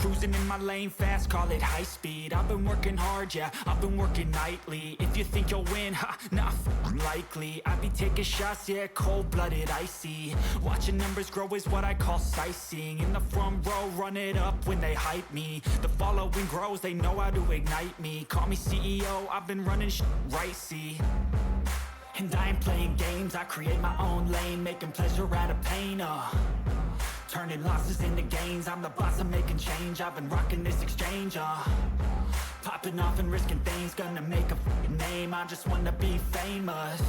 cruising in my lane fast, call it high speed. I've been working hard, yeah, I've been working nightly. If you think you'll win, ha, nah, unlikely. I be taking shots, yeah, cold-blooded, icy. Watching numbers grow is what I call sightseeing. In the front row, run it up when they hype me. The following grows, they know how to ignite me. Call me CEO, I've been running right, see. And I ain't playing games, I create my own lane, making pleasure out of pain, turning losses into gains, I'm the boss, I'm making change. I've been rocking this exchange, popping off and risking things, gonna make a f***ing name. I just wanna be famous,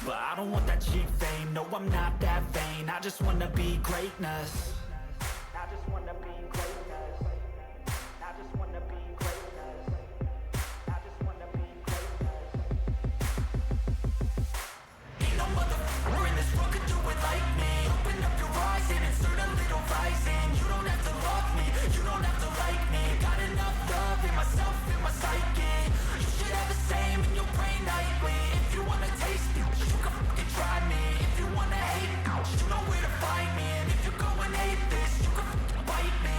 but I don't want that cheap fame. No, I'm not that vain, I just wanna be greatness. I just wanna be greatness. I just wanna be greatness. I just wanna be greatness. Ain't no motherfucker in this world could do it like me. Open up your eyes and insert a little rising. You don't have to love me, you don't have to like me. Got enough love in myself, in my psyche. You should have the same in your brain nightly. If you wanna taste me, you can fucking try me. If you wanna hate me, you know where to find me. And if you're going hate this, you can fucking bite me.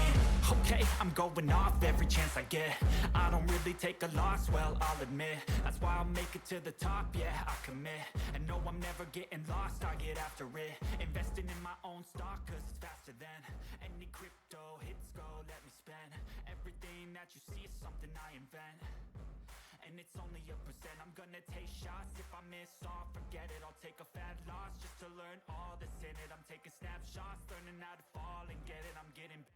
Okay, I'm going off every chance I get. I don't really take a loss, well, I'll admit. That's why I'll make it to the top, yeah, I commit. And no, I'm never getting lost, I get after it. Investing in my own stock, cause it's faster than any crypto hits go, let me spend. Everything that you see is something I invent. And it's only a percent, I'm gonna take shots. If I miss all, forget it, I'll take a fat loss just to learn all that's in it. I'm taking snapshots, learning how to fall and get it. I'm getting back up.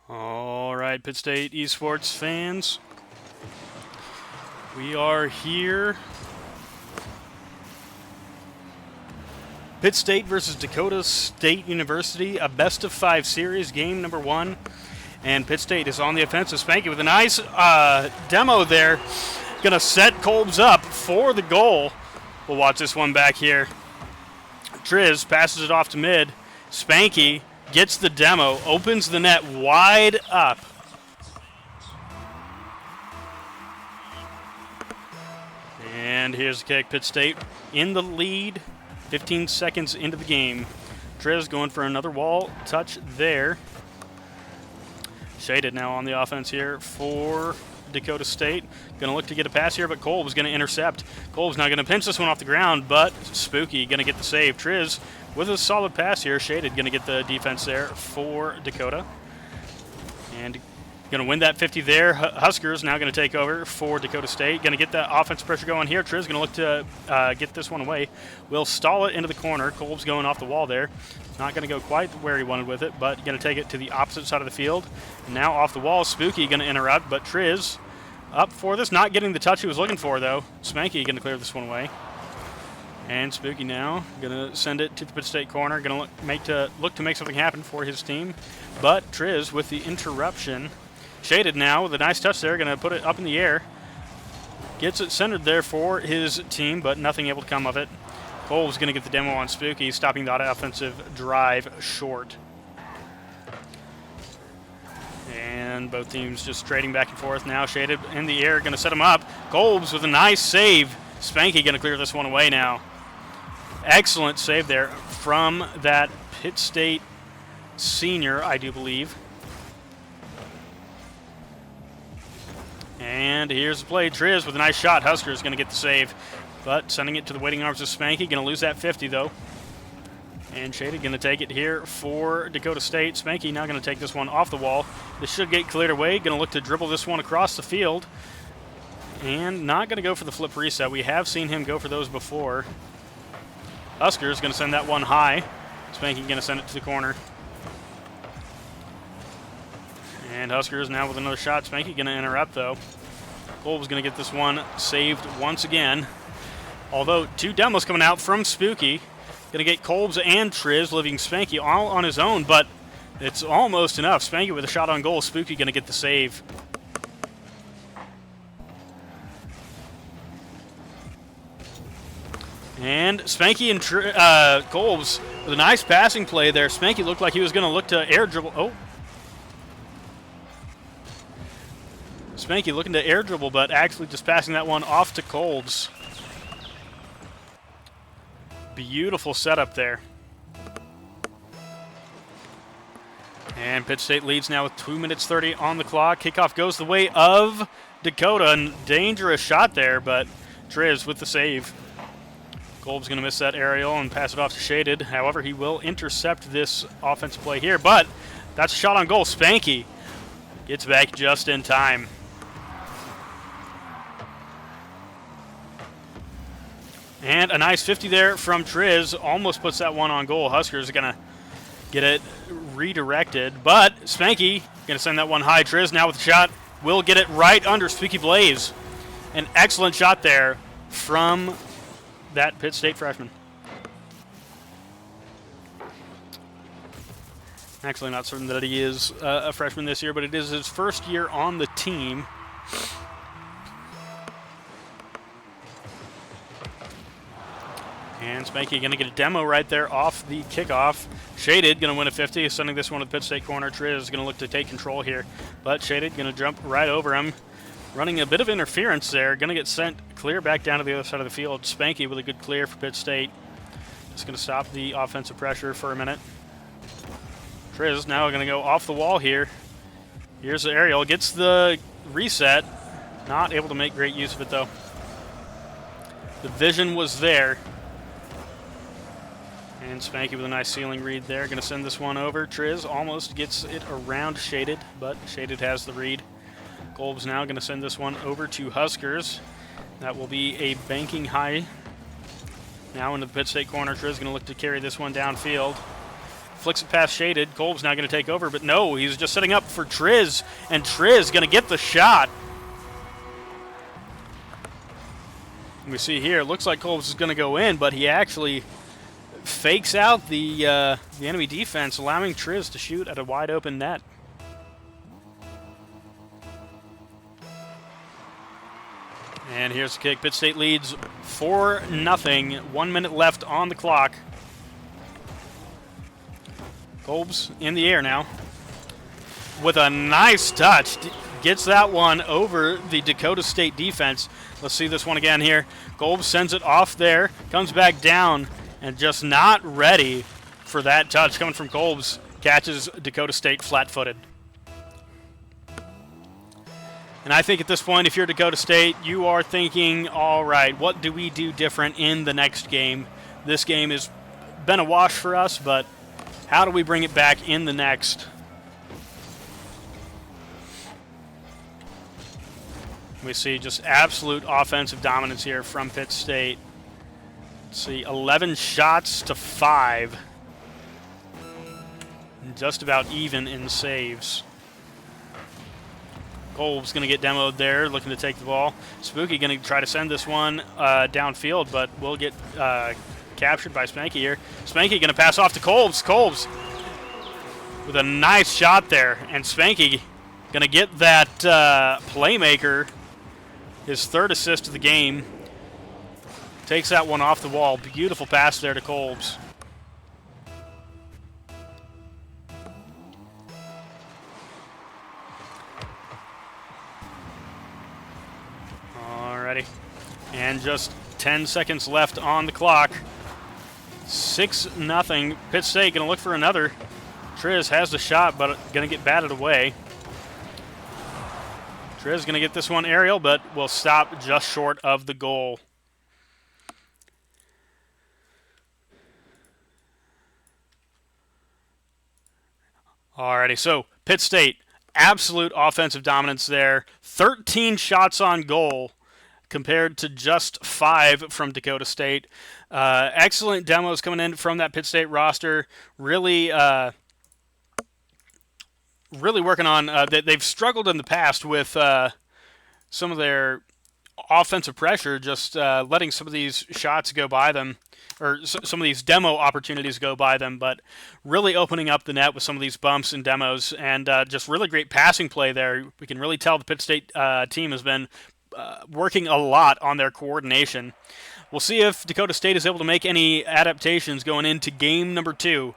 All right, Pitt State esports fans, we are here. Pitt State versus Dakota State University, a best-of-5 series, game number 1. And Pitt State is on the offensive. Spanky with a nice demo there. Going to set Kolbs up for the goal. We'll watch this one back here. Triz passes it off to mid. Spanky gets the demo, opens the net wide up. And here's the kick. Pitt State in the lead, 15 seconds into the game. Triz going for another wall touch there. Shaded now on the offense here for Dakota State. Going to look to get a pass here, but Kolb's going to intercept. Kolb's now going to pinch this one off the ground, but Spooky going to get the save. Triz with a solid pass here. Shaded going to get the defense there for Dakota. And going to win that 50 there. Huskers now going to take over for Dakota State. Going to get that offense pressure going here. Triz going to look to get this one away. Will stall it into the corner. Kolb's going off the wall there. Not going to go quite where he wanted with it, but going to take it to the opposite side of the field. And now off the wall, Spooky going to interrupt, but Triz up for this. Not getting the touch he was looking for, though. Spanky going to clear this one away. And Spooky now going to send it to the Pitt State corner. Going to look to make something happen for his team. But Triz with the interruption. Shaded now with a nice touch there. Going to put it up in the air. Gets it centered there for his team, but nothing able to come of it. Cole's going to get the demo on Spooky, stopping that offensive drive short. And both teams just trading back and forth now. Shaded in the air, going to set him up. Kolbs with a nice save. Spanky going to clear this one away now. Excellent save there from that Pitt State senior, I do believe. And here's the play. Triz with a nice shot. Husker is going to get the save, but sending it to the waiting arms of Spanky. Going to lose that 50, though. And Shaded going to take it here for Dakota State. Spanky now going to take this one off the wall. This should get cleared away. Going to look to dribble this one across the field. And not going to go for the flip reset. We have seen him go for those before. Husker is going to send that one high. Spanky going to send it to the corner. And Husker is now with another shot. Spanky going to interrupt, though. Kolb is going to get this one saved once again. Although, two demos coming out from Spooky. Going to get Kolbs and Triz, leaving Spanky all on his own, but it's almost enough. Spanky with a shot on goal. Spooky going to get the save. And Spanky and Kolbs with a nice passing play there. Spanky looked like he was going to look to air dribble. Oh. Spanky looking to air dribble, but actually just passing that one off to Kolbs. Beautiful setup there. And Pitt State leads now with 2 minutes 30 on the clock. Kickoff goes the way of Dakota. And dangerous shot there, but Triz with the save. Kolb's going to miss that aerial and pass it off to Shaded. However, he will intercept this offensive play here, but that's a shot on goal. Spanky gets back just in time. And a nice 50 there from Triz. Almost puts that one on goal. Huskers are going to get it redirected. But Spanky going to send that one high. Triz now with the shot. Will get it right under Spooky Blaze. An excellent shot there from that Pitt State freshman. Actually, not certain that he is a freshman this year, but it is his first year on the team. And Spanky going to get a demo right there off the kickoff. Shaded going to win a 50, sending this one to the Pitt State corner. Triz is going to look to take control here, but Shaded going to jump right over him. Running a bit of interference there. Going to get sent clear back down to the other side of the field. Spanky with a good clear for Pitt State. Just going to stop the offensive pressure for a minute. Triz now going to go off the wall here. Here's the aerial. Gets the reset. Not able to make great use of it, though. The vision was there. And Spanky with a nice ceiling read there. Going to send this one over. Triz almost gets it around Shaded, but Shaded has the read. Kolb's now going to send this one over to Huskers. That will be a banking high. Now into the Pitt State corner. Triz going to look to carry this one downfield. Flicks it past Shaded. Kolb's now going to take over, but no, he's just setting up for Triz, and Triz going to get the shot. We see here, it looks like Kolb's is going to go in, but he actually fakes out the enemy defense, allowing Triz to shoot at a wide open net. And here's the kick. Pitt State leads 4-0. 1 minute left on the clock. Kolb's in the air now with a nice touch. Gets that one over the Dakota State defense. Let's see this one again here. Kolb sends it off there, comes back down, and just not ready for that touch coming from Kolb's. Catches Dakota State flat-footed. And I think at this point, if you're Dakota State, you are thinking, all right, what do we do different in the next game? This game has been a wash for us, but how do we bring it back in the next? We see just absolute offensive dominance here from Pitt State. Let's see, 11 shots to 5. Just about even in saves. Kolb's going to get demoed there, looking to take the ball. Spooky going to try to send this one downfield, but will get captured by Spanky here. Spanky going to pass off to Kolb's. Kolb's with a nice shot there, and Spanky going to get that playmaker, his third assist of the game. Takes that one off the wall. Beautiful pass there to Kolb's. already. And just 10 seconds left on the clock. 6-0. Pitt State going to look for another. Triz has the shot, but going to get batted away. Triz going to get this one aerial, but will stop just short of the goal. Alrighty, so Pitt State, absolute offensive dominance there. 13 shots on goal compared to just 5 from Dakota State. Excellent demos coming in from that Pitt State roster. Really working on. They've struggled in the past with some of their offensive pressure, just letting some of these shots go by them, or some of these demo opportunities go by them, but really opening up the net with some of these bumps and demos, and just really great passing play there. We can really tell the Pitt State team has been working a lot on their coordination. We'll see if Dakota State is able to make any adaptations going into game number 2.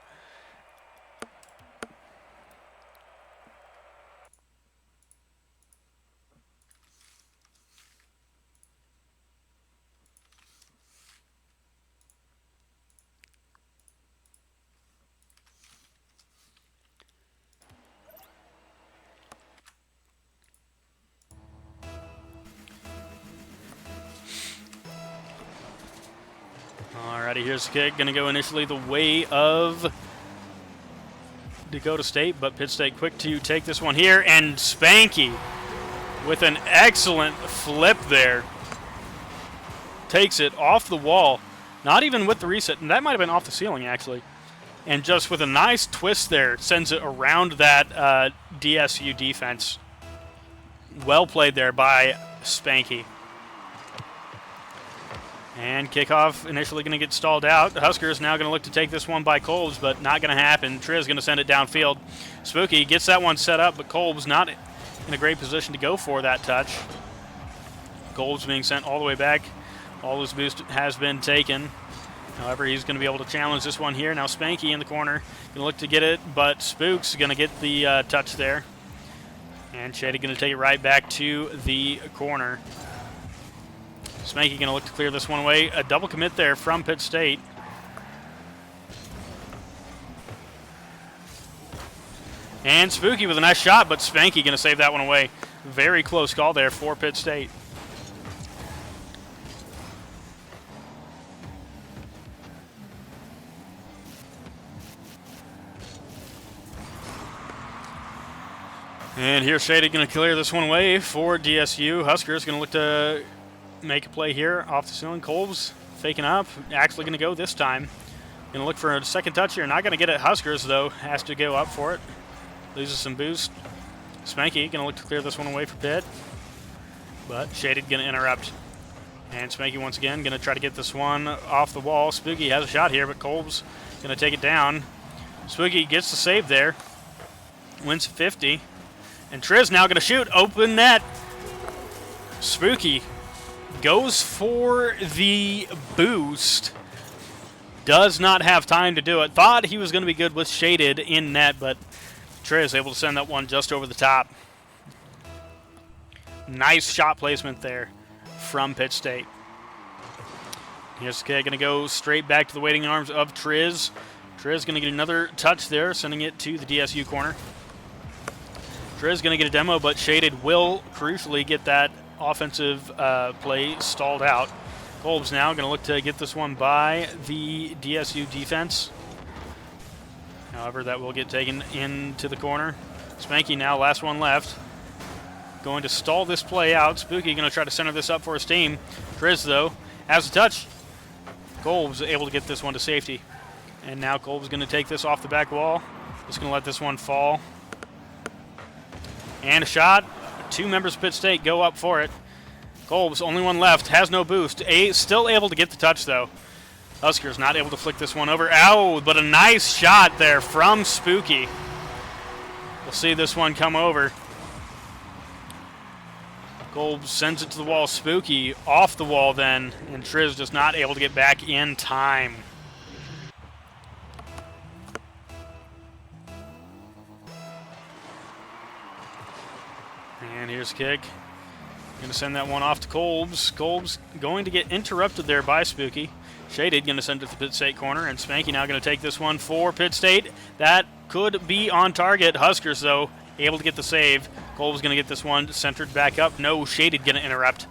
Alrighty, here's the kick. Going to go initially the way of Dakota State, but Pitt State quick to take this one here. And Spanky with an excellent flip there. Takes it off the wall. Not even with the reset. And that might have been off the ceiling, actually. And just with a nice twist there, sends it around that DSU defense. Well played there by Spanky. And kickoff initially going to get stalled out. The Huskers now going to look to take this one by Kolbs, but not going to happen. Triz going to send it downfield. Spooky gets that one set up, but Kolbs not in a great position to go for that touch. Kolbs being sent all the way back. All his boost has been taken. However, he's going to be able to challenge this one here. Now Spanky in the corner. Going to look to get it, but Spook's going to get the touch there. And Shady going to take it right back to the corner. Spanky going to look to clear this one away. A double commit there from Pitt State. And Spooky with a nice shot, but Spanky going to save that one away. Very close call there for Pitt State. And here's Shady going to clear this one away for DSU. Huskers going to look to make a play here off the ceiling. Kolbs faking up. Actually going to go this time. Going to look for a second touch here. Not going to get it. Huskers, though, has to go up for it. Loses some boost. Spanky going to look to clear this one away for Pitt. But Shaded going to interrupt. And Spanky once again going to try to get this one off the wall. Spooky has a shot here, but Kolbs going to take it down. Spooky gets the save there. Wins 50. And Triz now going to shoot. Open net. Spooky goes for the boost. Does not have time to do it. Thought he was going to be good with Shaded in net, but Triz able to send that one just over the top. Nice shot placement there from Pitt State. Here's the kid going to go straight back to the waiting arms of Triz. Triz going to get another touch there, sending it to the DSU corner. Triz going to get a demo, but Shaded will crucially get that offensive play stalled out. Kolbs now going to look to get this one by the DSU defense. However, that will get taken into the corner. Spanky now, last one left. Going to stall this play out. Spooky going to try to center this up for his team. Triz, though, has a touch. Kolbs able to get this one to safety. And now Kolbs going to take this off the back wall. Just going to let this one fall. And a shot. 2 members of Pitt State go up for it. Kolbs, only one left, has no boost. Still able to get the touch, though. Huskers not able to flick this one over. Ow, but a nice shot there from Spooky. We'll see this one come over. Kolbs sends it to the wall. Spooky off the wall then, and Triz just not able to get back in time. And here's a kick. Going to send that one off to Kolbs. Kolbs going to get interrupted there by Spooky. Shaded going to send it to the Pitt State corner, and Spanky now going to take this one for Pitt State. That could be on target. Huskers, though, able to get the save. Kolbs going to get this one centered back up. No, Shaded going to interrupt.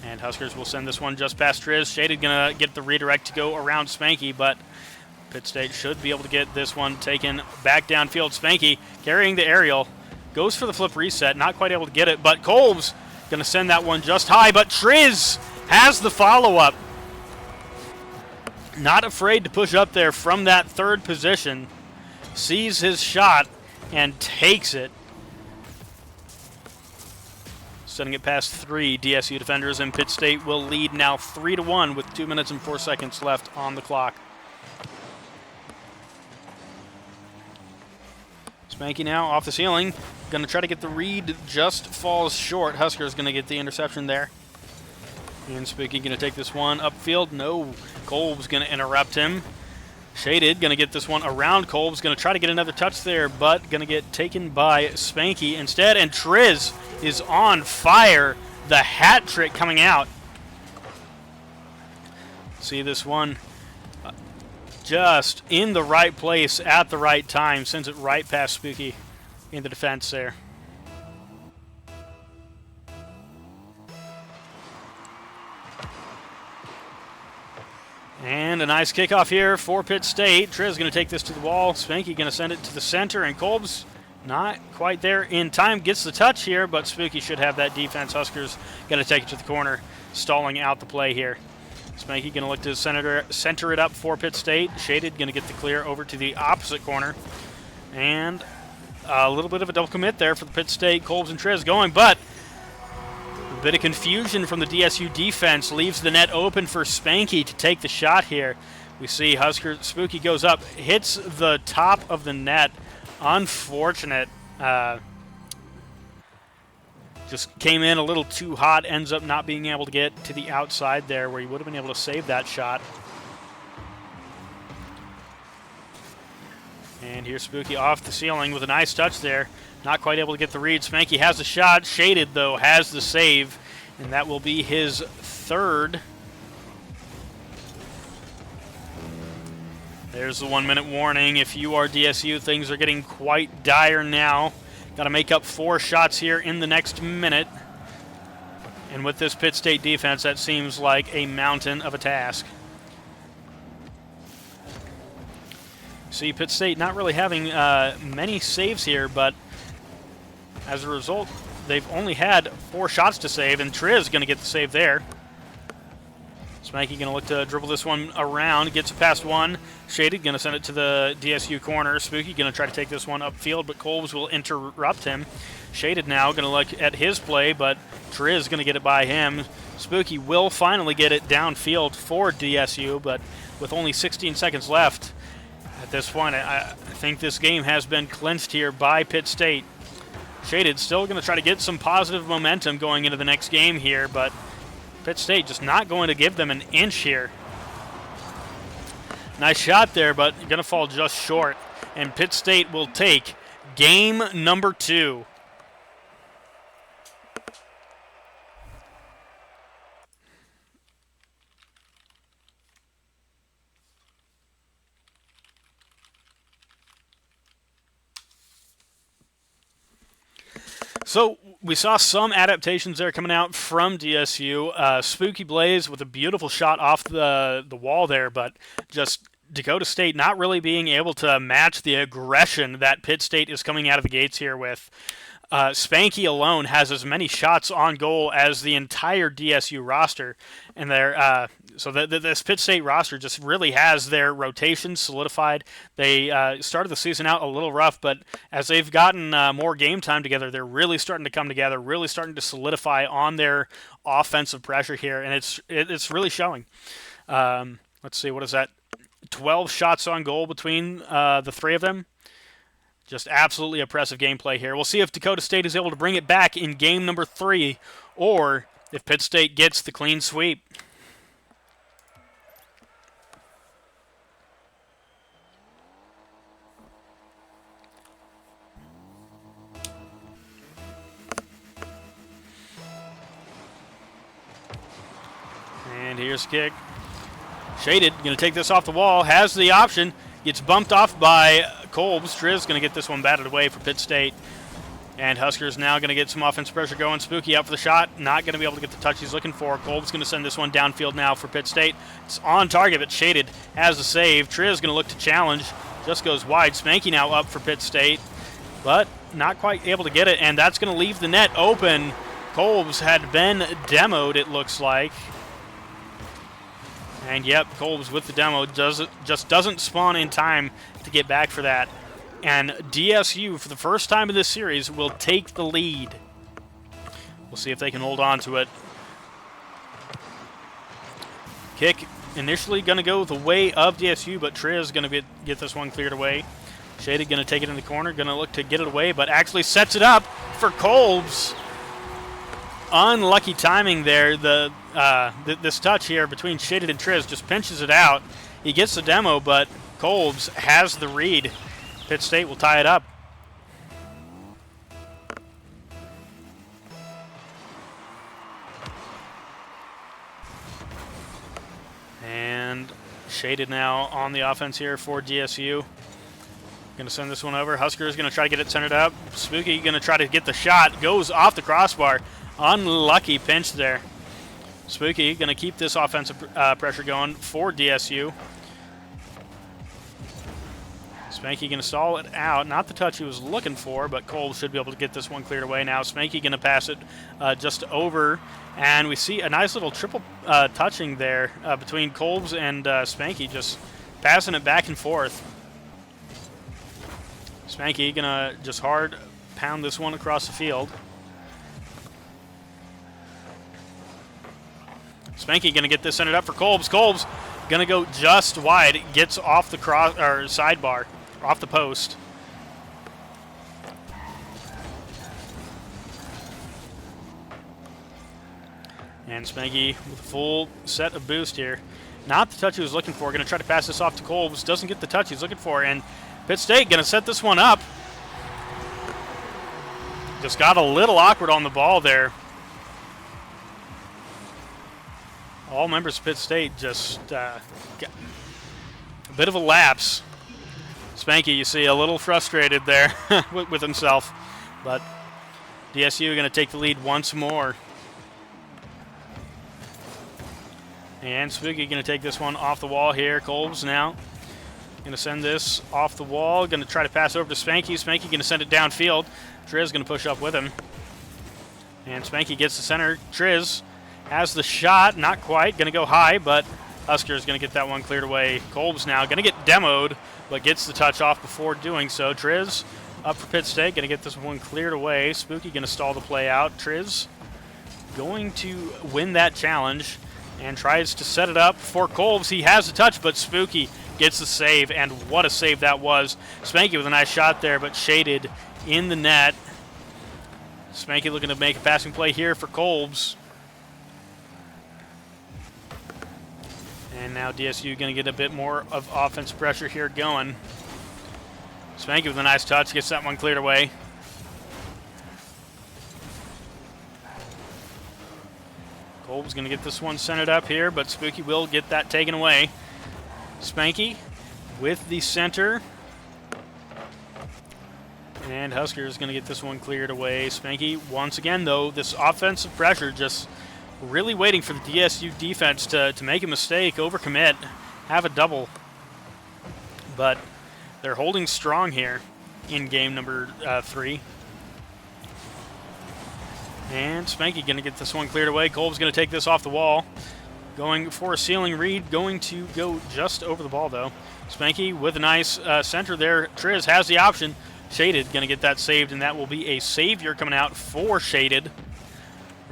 And Huskers will send this one just past Triz. Shaded going to get the redirect to go around Spanky, but Pitt State should be able to get this one taken back downfield. Spanky carrying the aerial. Goes for the flip reset. Not quite able to get it, but Kolbs going to send that one just high, but Triz has the follow-up. Not afraid to push up there from that third position. Sees his shot and takes it. Sending it past 3 DSU defenders, and Pitt State will lead now 3-1 with 2 minutes and 4 seconds left on the clock. Spanky now off the ceiling. Going to try to get the read, just falls short. Huskers going to get the interception there. And Spooky going to take this one upfield. No, Kolb's going to interrupt him. Shaded going to get this one around Kolb's. Going to try to get another touch there, but going to get taken by Spanky instead. And Triz is on fire. The hat trick coming out. See this one just in the right place at the right time. Sends it right past Spooky in the defense there. And a nice kickoff here for Pitt State. Triz going to take this to the wall. Spanky going to send it to the center, and Kolb's not quite there in time. Gets the touch here, but Spooky should have that defense. Huskers going to take it to the corner, stalling out the play here. Spanky going to look to center it up for Pitt State. Shaded going to get the clear over to the opposite corner. And a little bit of a double commit there for the Pitt State. Kolbs and Triz going, but a bit of confusion from the DSU defense leaves the net open for Spanky to take the shot here. We see Spooky goes up, hits the top of the net. Unfortunate. Just came in a little too hot, ends up not being able to get to the outside there where he would have been able to save that shot. And here's Spooky off the ceiling with a nice touch there. Not quite able to get the read. Spanky has the shot. Shaded, though, has the save. And that will be his third. There's the 1 minute warning. If you are DSU, things are getting quite dire now. Got to make up 4 shots here in the next minute. And with this Pitt State defense, that seems like a mountain of a task. See, Pitt State not really having many saves here, but as a result, they've only had 4 shots to save, and Triz going to get the save there. Spanky going to look to dribble this one around, gets it past one. Shaded going to send it to the DSU corner. Spooky going to try to take this one upfield, but Kolbs will interrupt him. Shaded now going to look at his play, but Triz going to get it by him. Spooky will finally get it downfield for DSU, but with only 16 seconds left at this point, I think this game has been clinched here by Pitt State. Shaded still going to try to get some positive momentum going into the next game here, but Pitt State just not going to give them an inch here. Nice shot there, but going to fall just short. And Pitt State will take game number 2. So we saw some adaptations there coming out from DSU. Spooky Blaze with a beautiful shot off the wall there, but just Dakota State not really being able to match the aggression that Pitt State is coming out of the gates here with. Spanky alone has as many shots on goal as the entire DSU roster, and this Pitt State roster just really has their rotation solidified. They started the season out a little rough, but as they've gotten more game time together, they're really starting to come together, really starting to solidify on their offensive pressure here, and it's really showing. Let's see, what is that? 12 shots on goal between the 3 of them. Just absolutely impressive gameplay here. We'll see if Dakota State is able to bring it back in game number 3, or if Pitt State gets the clean sweep. And here's the kick. Shaded, going to take this off the wall, has the option, gets bumped off by Kolbs. Triz going to get this one batted away for Pitt State. And Huskers now going to get some offensive pressure going. Spooky out for the shot, not going to be able to get the touch he's looking for. Kolbs going to send this one downfield now for Pitt State. It's on target, but Shaded has the save. Triz going to look to challenge, just goes wide. Spanky now up for Pitt State, but not quite able to get it, and that's going to leave the net open. Kolbs had been demoed, it looks like. And yep, Kolbs with the demo just doesn't spawn in time to get back for that. And DSU, for the first time in this series, will take the lead. We'll see if they can hold on to it. Kick initially going to go the way of DSU, but Triz going to get this one cleared away. Shaded going to take it in the corner, going to look to get it away, but actually sets it up for Kolbs. Unlucky timing there. This touch here between Shaded and Triz just pinches it out. He gets the demo, but Kolbs has the read. Pitt State will tie it up. And Shaded now on the offense here for DSU. Going to send this one over. Huskers going to try to get it centered up. Spooky going to try to get the shot. Goes off the crossbar. Unlucky pinch there. Spooky going to keep this offensive pressure going for DSU. Spanky going to stall it out. Not the touch he was looking for, but Kolbs should be able to get this one cleared away now. Spanky going to pass it just over. And we see a nice little triple touching there between Kolbs and Spanky, just passing it back and forth. Spanky going to just hard pound this one across the field. Spanky going to get this centered up for Kolbs. Kolbs going to go just wide. It gets off the sidebar, off the post. And Spanky with a full set of boost here. Not the touch he was looking for. Going to try to pass this off to Kolbs. Doesn't get the touch he's looking for. And Pitt State going to set this one up. Just got a little awkward on the ball there. All members of Pitt State just got a bit of a lapse. Spanky, you see, a little frustrated there with himself. But DSU going to take the lead once more. And Spooky going to take this one off the wall here. Kolbs now going to send this off the wall. Going to try to pass over to Spanky. Spanky going to send it downfield. Triz going to push up with him. And Spanky gets the center. Triz has the shot. Not quite. Going to go high, but Huskers going to get that one cleared away. Kolbs now going to get demoed, but gets the touch off before doing so. Triz up for Pitt State. Going to get this one cleared away. Spooky going to stall the play out. Triz going to win that challenge and tries to set it up for Kolbs. He has the touch, but Spooky gets the save, and what a save that was. Spanky with a nice shot there, but shaded in the net. Spanky looking to make a passing play here for Kolbs. And now DSU going to get a bit more of offense pressure here going. Spanky with a nice touch, gets that one cleared away. Kolbs going to get this one centered up here, but Spooky will get that taken away. Spanky with the center. And Huskers going to get this one cleared away. Spanky, once again, though, this offensive pressure just really waiting for the DSU defense to make a mistake, overcommit, have a double. But they're holding strong here in game number 3. And Spanky going to get this one cleared away. Kolb's going to take this off the wall. Going for a ceiling read. Going to go just over the ball, though. Spanky with a nice center there. Triz has the option. Shaded going to get that saved, and that will be a savior coming out for Shaded.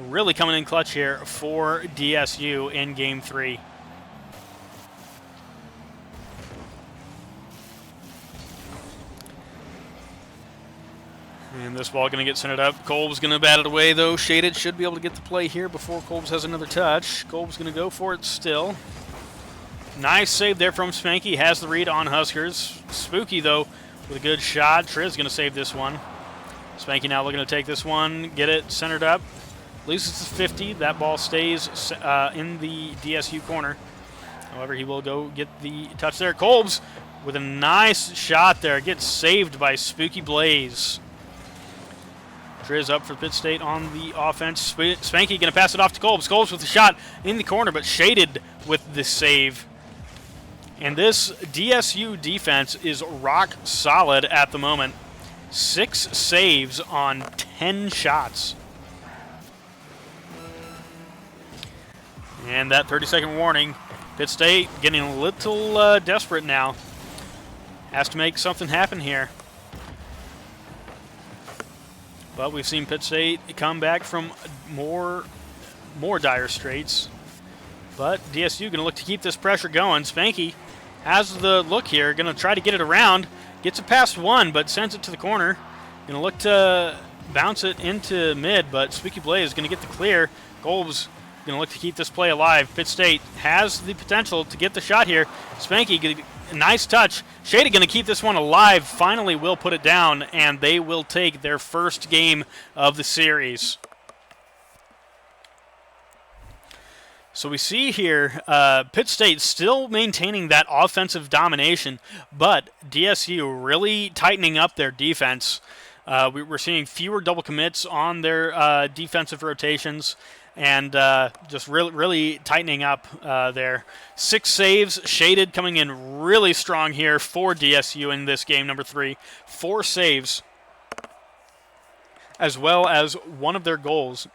Really coming in clutch here for DSU in Game 3. And this ball going to get centered up. Kolb's going to bat it away, though. Shaded should be able to get the play here before Kolbs has another touch. Kolb's going to go for it still. Nice save there from Spanky. Has the read on Huskers. Spooky, though, with a good shot. Triz going to save this one. Spanky now looking to take this one, get it centered up. loses to 50. That ball stays in the DSU corner. However, he will go get the touch there. Kolbs with a nice shot there. Gets saved by Spooky Blaze. Triz up for Pitt State on the offense. Spanky going to pass it off to Kolbs. Kolbs with a shot in the corner, but shaded with the save. And this DSU defense is rock solid at the moment. 6 saves on 10 shots. And that 30-second warning. Pitt State getting a little desperate now. Has to make something happen here. But we've seen Pitt State come back from more dire straits. But DSU going to look to keep this pressure going. Spanky has the look here, going to try to get it around. Gets it past one, but sends it to the corner. Going to look to bounce it into mid, but Spooky Blaze is going to get the clear. Kolbs going to look to keep this play alive. Pitt State has the potential to get the shot here. Spanky, nice touch. Shady going to keep this one alive. Finally will put it down, and they will take their first game of the series. So we see here Pitt State still maintaining that offensive domination, but DSU really tightening up their defense. We're seeing fewer double commits on their defensive rotations, and just really tightening up there. 6 saves, shaded coming in really strong here for DSU in this game, number 3. 4 saves, as well as one of their goals.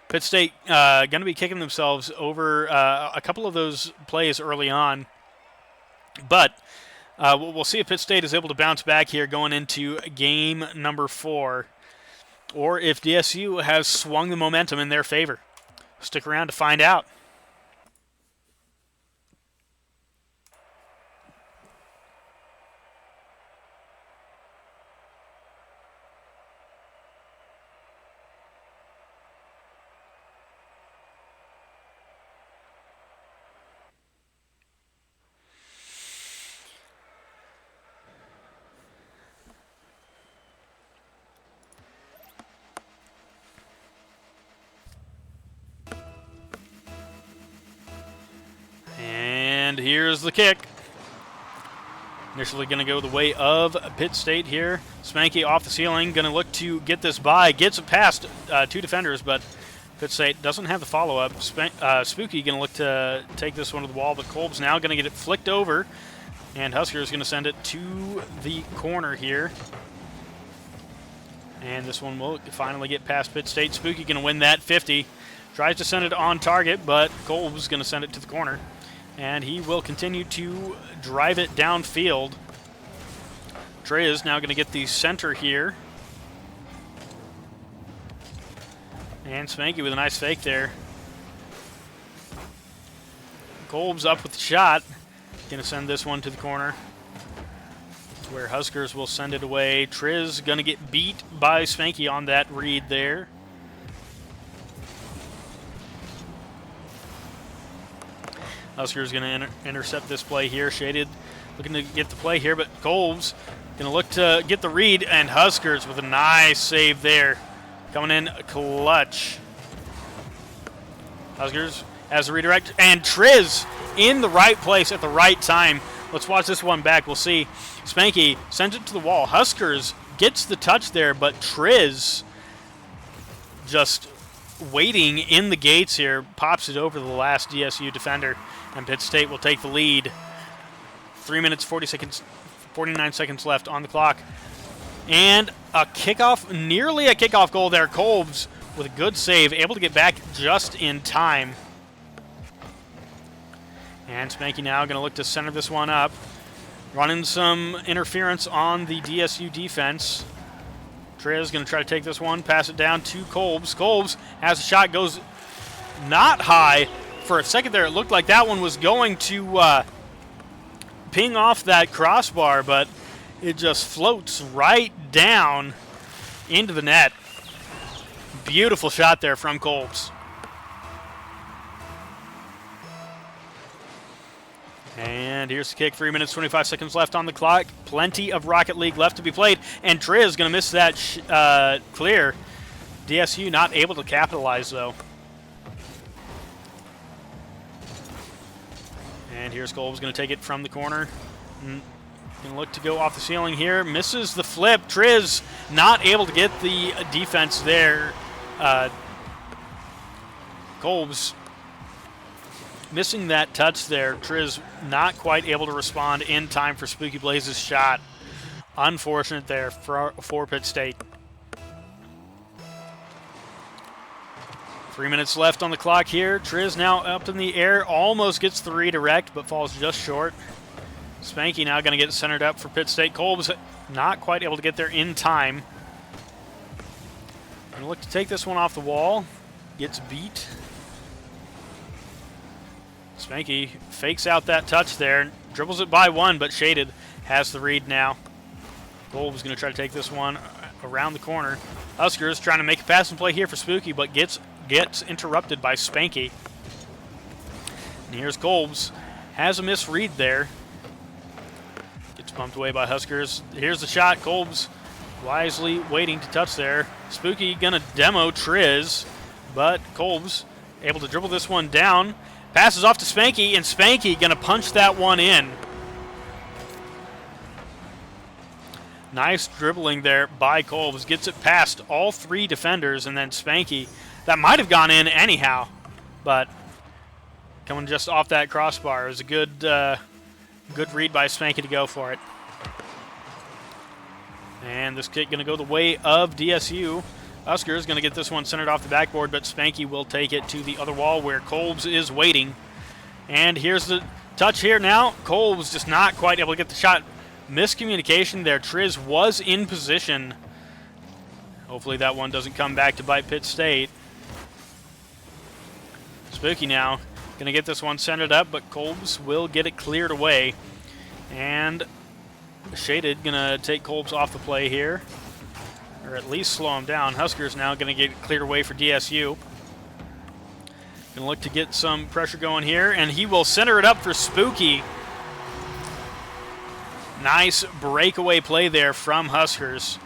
Pitt State going to be kicking themselves over a couple of those plays early on. But we'll see if Pitt State is able to bounce back here going into game number 4. Or if DSU has swung the momentum in their favor. Stick around to find out. And here's the kick. Initially going to go the way of Pitt State here. Spanky off the ceiling, going to look to get this by. Gets it past 2 defenders, but Pitt State doesn't have the follow-up. Spooky going to look to take this one to the wall, but Kolb's now going to get it flicked over. And Husker is going to send it to the corner here. And this one will finally get past Pitt State. Spooky going to win that 50. Tries to send it on target, but Kolb's going to send it to the corner. And he will continue to drive it downfield. Trey is now going to get the center here. And Spanky with a nice fake there. Kolb's up with the shot. Going to send this one to the corner, where Huskers will send it away. Triz going to get beat by Spanky on that read there. Huskers going to intercept this play here. Shaded looking to get the play here, but Kolb's going to look to get the read, and Huskers with a nice save there. Coming in clutch. Huskers has a redirect, and Triz in the right place at the right time. Let's watch this one back. We'll see. Spanky sends it to the wall. Huskers gets the touch there, but Triz just waiting in the gates here, pops it over the last DSU defender, and Pitt State will take the lead. 3 minutes, 49 seconds left on the clock. And a kickoff, nearly a kickoff goal there. Kolb's with a good save, able to get back just in time. And Spanky now going to look to center this one up. Running some interference on the DSU defense. Trez going to try to take this one, pass it down to Kolb's. Kolb's has a shot, goes not high. For a second there, it looked like that one was going to ping off that crossbar, but it just floats right down into the net. Beautiful shot there from Kolb's. And here's the kick. 3 minutes, 25 seconds left on the clock. Plenty of Rocket League left to be played. And Triz going to miss that clear. DSU not able to capitalize, though. And here's Kolb's going to take it from the corner. Going to look to go off the ceiling here. Misses the flip. Triz not able to get the defense there. Kolb's missing that touch there. Triz not quite able to respond in time for Spooky Blaze's shot. Unfortunate there for Pitt State. 3 minutes left on the clock here. Triz now up in the air, almost gets the redirect, but falls just short. Spanky now going to get centered up for Pitt State. Kolb's not quite able to get there in time. Going to look to take this one off the wall. Gets beat. Spanky fakes out that touch there. Dribbles it by one, but Shaded has the read now. Kolb's going to try to take this one around the corner. Huskers trying to make a passing play here for Spooky, but gets interrupted by Spanky. And here's Kolb's. Has a misread there. Gets bumped away by Huskers. Here's the shot. Kolb's wisely waiting to touch there. Spooky gonna demo Triz, but Kolb's able to dribble this one down. Passes off to Spanky, and Spanky gonna punch that one in. Nice dribbling there by Kolb's. Gets it past all three defenders, and then Spanky. That might have gone in anyhow, but coming just off that crossbar. It was a good read by Spanky to go for it. And this kick going to go the way of DSU. Husker is going to get this one centered off the backboard, but Spanky will take it to the other wall where Kolb's is waiting. And here's the touch here now. Kolb's just not quite able to get the shot. Miscommunication there. Triz was in position. Hopefully that one doesn't come back to bite Pitt State. Spooky now going to get this one centered up, but Kolb's will get it cleared away. And Shaded going to take Kolb's off the play here, or at least slow him down. Huskers now going to get it cleared away for DSU. Going to look to get some pressure going here, and he will center it up for Spooky. Nice breakaway play there from Huskers.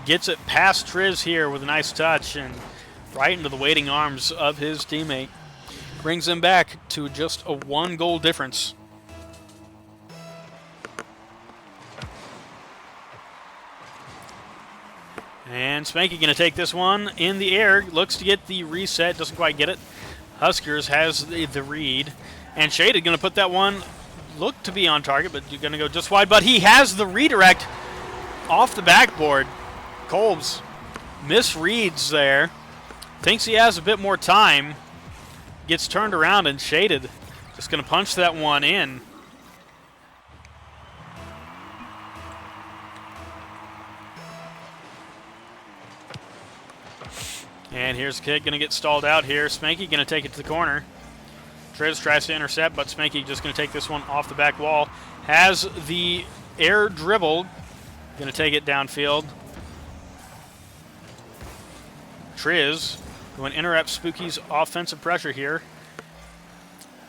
Gets it past Triz here with a nice touch and right into the waiting arms of his teammate. Brings them back to just a 1-goal difference. And Spanky going to take this one in the air. Looks to get the reset. Doesn't quite get it. Huskers has the read. And Shaded going to put that one, look to be on target, but you're going to go just wide. But he has the redirect off the backboard. Kolb's misreads there. Thinks he has a bit more time. Gets turned around, and Shaded just going to punch that one in. And here's the kick, going to get stalled out here. Spanky going to take it to the corner. Triz tries to intercept, but Spanky just going to take this one off the back wall. Has the air dribble. Going to take it downfield. Triz going to interrupt Spooky's offensive pressure here.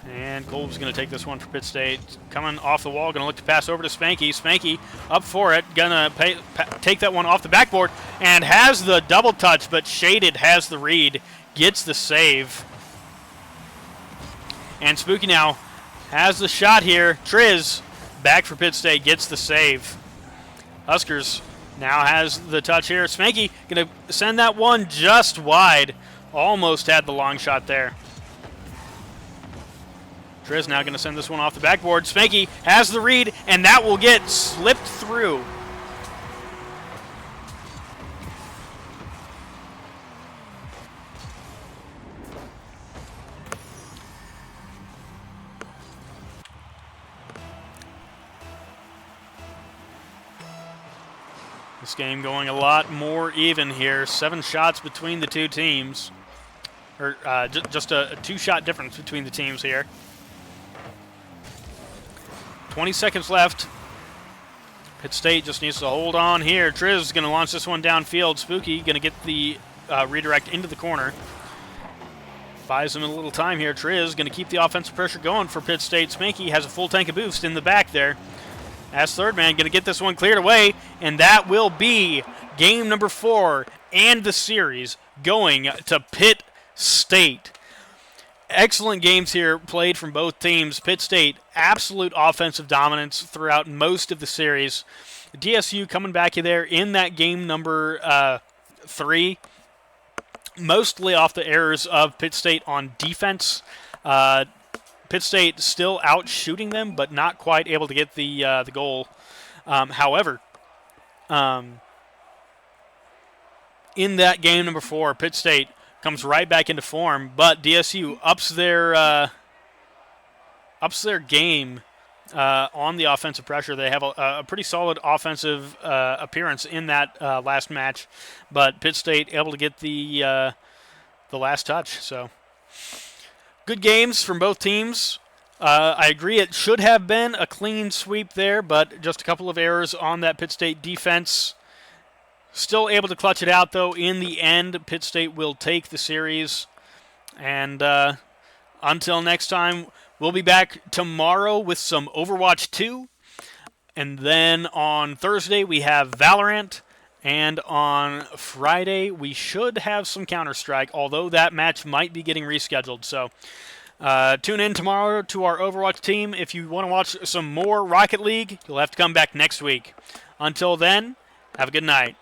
And Kolb's going to take this one for Pitt State. Coming off the wall, going to look to pass over to Spanky. Spanky up for it, going to take that one off the backboard and has the double touch, but Shaded has the read, gets the save. And Spooky now has the shot here. Triz back for Pitt State, gets the save. Huskers now has the touch here. Spanky going to send that one just wide. Almost had the long shot there. Triz now going to send this one off the backboard. Spanky has the read, and that will get slipped through. This game going a lot more even here. 7 shots between the two teams. Or just a 2-shot difference between the teams here. 20 seconds left. Pitt State just needs to hold on here. Triz is going to launch this one downfield. Spooky going to get the redirect into the corner. Buys him a little time here. Triz going to keep the offensive pressure going for Pitt State. Spanky has a full tank of boost in the back there. As third man, going to get this one cleared away, and that will be game number 4 and the series going to Pitt State. Excellent games here played from both teams. Pitt State, absolute offensive dominance throughout most of the series. DSU coming back there in that game number 3, mostly off the errors of Pitt State on defense. Pitt State still out shooting them, but not quite able to get the goal. However, in that game number 4, Pitt State comes right back into form, but DSU ups their game on the offensive pressure. They have a pretty solid offensive appearance in that last match, but Pitt State able to get the last touch. So good games from both teams. I agree it should have been a clean sweep there, but just a couple of errors on that Pitt State defense. Still able to clutch it out, though. In the end, Pitt State will take the series. And until next time, we'll be back tomorrow with some Overwatch 2. And then on Thursday, we have Valorant. And on Friday, we should have some Counter-Strike, although that match might be getting rescheduled. So tune in tomorrow to our Overwatch team. If you want to watch some more Rocket League, you'll have to come back next week. Until then, have a good night.